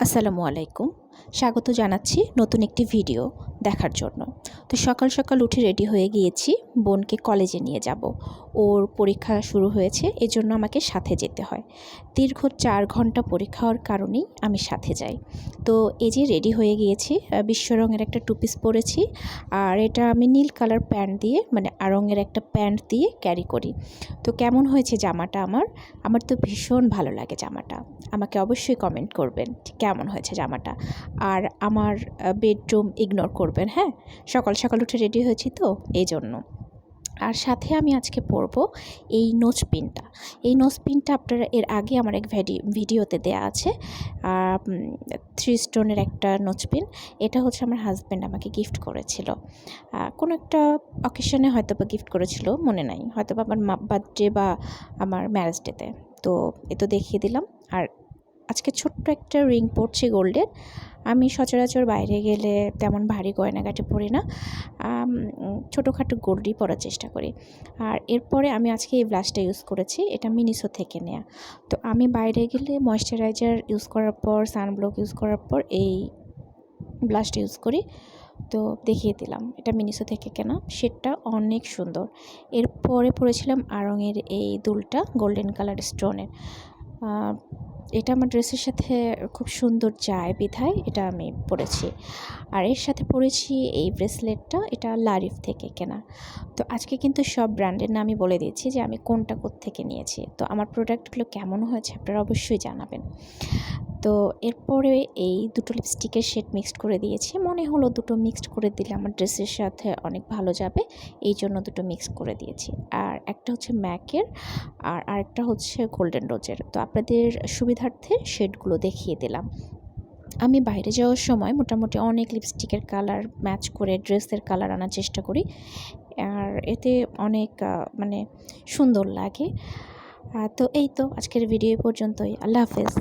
আসসালামু আলাইকুম। স্বাগত জানাচ্ছি নতুন একটি ভিডিও দেখার জন্য। তো সকাল সকাল উঠে রেডি হয়ে গিয়েছি, বোনকে কলেজে নিয়ে যাব। ওর পরীক্ষা শুরু হয়েছে, এজন্য আমাকে সাথে যেতে হয়। দীর্ঘ ৪ ঘন্টা পরীক্ষা হওয়ার কারণেই আমি সাথে যাই। তো এই যে রেডি হয়ে গিয়েছি, বিশ্ব রঙের একটা টু পিস পরেছি, আর এটা আমি নীল কালার প্যান্ট দিয়ে মানে রঙের একটা প্যান্ট দিয়ে ক্যারি করি। তো কেমন হয়েছে জামাটা আমার তো ভীষণ ভালো লাগে জামাটা। আমাকে অবশ্যই কমেন্ট করবেন কেমন হয়েছে জামাটা। আর আমার বেডরুম ইগনোর করবেন, হ্যাঁ? সকাল সকাল উঠে রেডি হয়েছি তো এই জন্য। আর সাথে আমি আজকে পরবো এই নোজপিনটা। এই নোজপিনটা আপনারা এর আগে আমার এক ভিডিওতে দেয়া আছে। 3 স্টোনের একটা নোজপিন। এটা হচ্ছে আমার হাজব্যান্ড আমাকে গিফট করেছিল। কোনো একটা অকেশনে হয়তো বা গিফট করেছিল, মনে নাই। হয়তো বা আমার বার্থডে বা আমার ম্যারেজ ডেতে। তো এ তো দেখিয়ে দিলাম। আর আজকে ছোট্ট একটা রিং পরছি গোল্ডের। আমি সচরাচর বাইরে গেলে তেমন ভারী গয়নাগাটি পরি না, ছোটোখাটো গোল্ডই পরার চেষ্টা করি। আর এরপরে আমি আজকে এই ব্লাশটা ইউজ করেছি, এটা মিনিসো থেকে নেয়া। তো আমি বাইরে গেলে ময়েশ্চারাইজার ইউজ করার পর, সানব্লক ইউজ করার পর এই ব্লাশটা ইউজ করি। তো দেখিয়ে দিলাম, এটা মিনিসো থেকে কেনা, শেডটা অনেক সুন্দর। এরপরে পরেছিলাম আড়ংয়ের এই দুলটা, গোল্ডেন কালার স্টোনের। এটা আমার ড্রেসের সাথে খুব সুন্দর যায় বিধায় এটা আমি পরেছি। আর এর সাথে পরেছি এই ব্রেসলেটটা, এটা লারিফ থেকে কেনা। তো আজকে কিন্তু সব ব্র্যান্ডের নামই বলে দিচ্ছি যে আমি কোনটা কোত্থেকে নিয়েছি। তো আমার প্রোডাক্টগুলো কেমন হয়েছে আপনারা অবশ্যই জানাবেন। তো এরপরে এই দুটো লিপস্টিকের শেড মিক্সড করে দিয়েছি। মনে হলো দুটো মিক্সড করে দিলে আমার ড্রেসের সাথে অনেক ভালো যাবে, এই জন্য দুটো মিক্স করে দিয়েছি। আর একটা হচ্ছে ম্যাকের, আর আরেকটা হচ্ছে গোল্ডেন রোজের। তো আপনাদের সুবিধার্থে শেডগুলো দেখিয়ে দিলাম। আমি বাইরে যাওয়ার সময় মোটামুটি অনেক লিপস্টিকের কালার ম্যাচ করে ড্রেসের কালার আনার চেষ্টা করি, আর এতে অনেক সুন্দর লাগে। তো এই তো আজকের ভিডিও পর্যন্তই। আল্লাহ হাফেজ।